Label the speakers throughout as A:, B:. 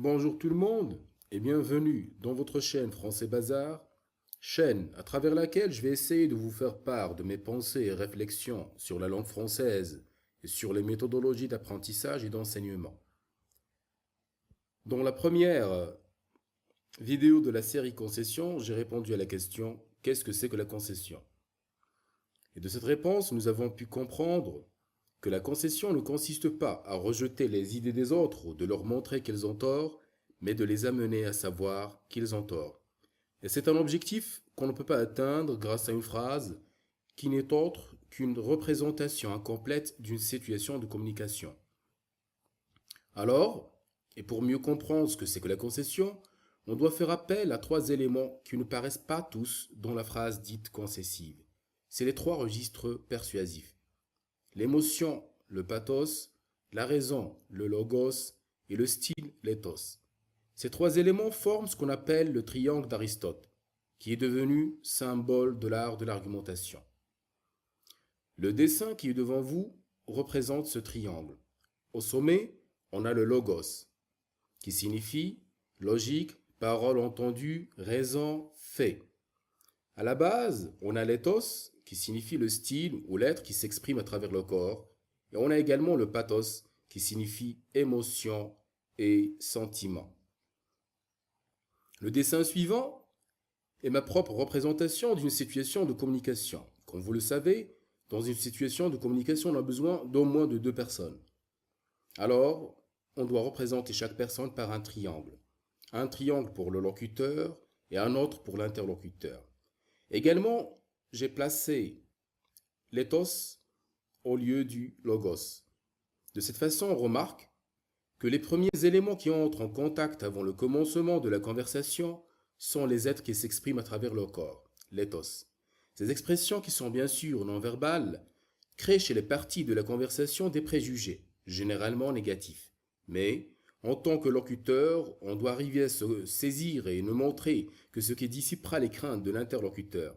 A: Bonjour tout le monde et bienvenue dans votre chaîne Français Bazar, chaîne à travers laquelle je vais essayer de vous faire part de mes pensées et réflexions sur la langue française et sur les méthodologies d'apprentissage et d'enseignement. Dans la première vidéo de la série Concession, j'ai répondu à la question qu'est-ce que c'est que la concession? Et de cette réponse, nous avons pu comprendre que la concession ne consiste pas à rejeter les idées des autres ou de leur montrer qu'ils ont tort, mais de les amener à savoir qu'ils ont tort. Et c'est un objectif qu'on ne peut pas atteindre grâce à une phrase qui n'est autre qu'une représentation incomplète d'une situation de communication. Alors, et pour mieux comprendre ce que c'est que la concession, on doit faire appel à trois éléments qui ne paraissent pas tous dans la phrase dite concessive. C'est les trois registres persuasifs. L'émotion, le pathos, la raison, le logos, et le style, l'éthos. Ces trois éléments forment ce qu'on appelle le triangle d'Aristote, qui est devenu symbole de l'art de l'argumentation. Le dessin qui est devant vous représente ce triangle. Au sommet, on a le logos, qui signifie logique, parole entendue, raison, fait. À la base, on a l'éthos, qui signifie le style ou l'être qui s'exprime à travers le corps. Et on a également le pathos, qui signifie émotion et sentiment. Le dessin suivant est ma propre représentation d'une situation de communication. Comme vous le savez, dans une situation de communication, on a besoin d'au moins de deux personnes. Alors, on doit représenter chaque personne par un triangle. Un triangle pour le locuteur et un autre pour l'interlocuteur. Également, j'ai placé l'éthos au lieu du logos. De cette façon, on remarque que les premiers éléments qui entrent en contact avant le commencement de la conversation sont les êtres qui s'expriment à travers le corps, l'éthos. Ces expressions qui sont bien sûr non verbales créent chez les parties de la conversation des préjugés, généralement négatifs. Mais, en tant que locuteur, on doit arriver à se saisir et ne montrer que ce qui dissipera les craintes de l'interlocuteur.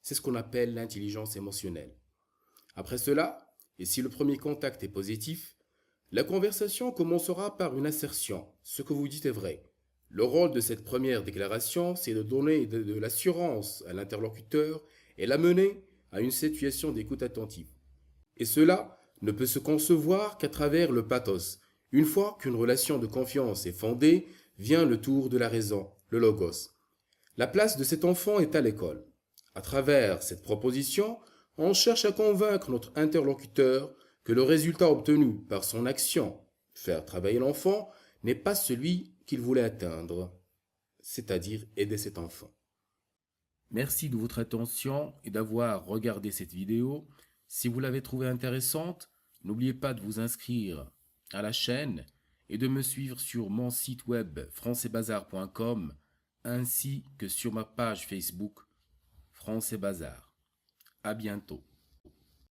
A: C'est ce qu'on appelle l'intelligence émotionnelle. Après cela, et si le premier contact est positif, la conversation commencera par une assertion. Ce que vous dites est vrai. Le rôle de cette première déclaration, c'est de donner de l'assurance à l'interlocuteur et l'amener à une situation d'écoute attentive. Et cela ne peut se concevoir qu'à travers le pathos. Une fois qu'une relation de confiance est fondée, vient le tour de la raison, le logos. La place de cet enfant est à l'école. À travers cette proposition, on cherche à convaincre notre interlocuteur que le résultat obtenu par son action, faire travailler l'enfant, n'est pas celui qu'il voulait atteindre, c'est-à-dire aider cet enfant. Merci de votre attention et d'avoir regardé cette vidéo. Si vous l'avez trouvée intéressante, n'oubliez pas de vous inscrire à la chaîne et de me suivre sur mon site web françaisbazar.com ainsi que sur ma page Facebook Français Bazar. À bientôt.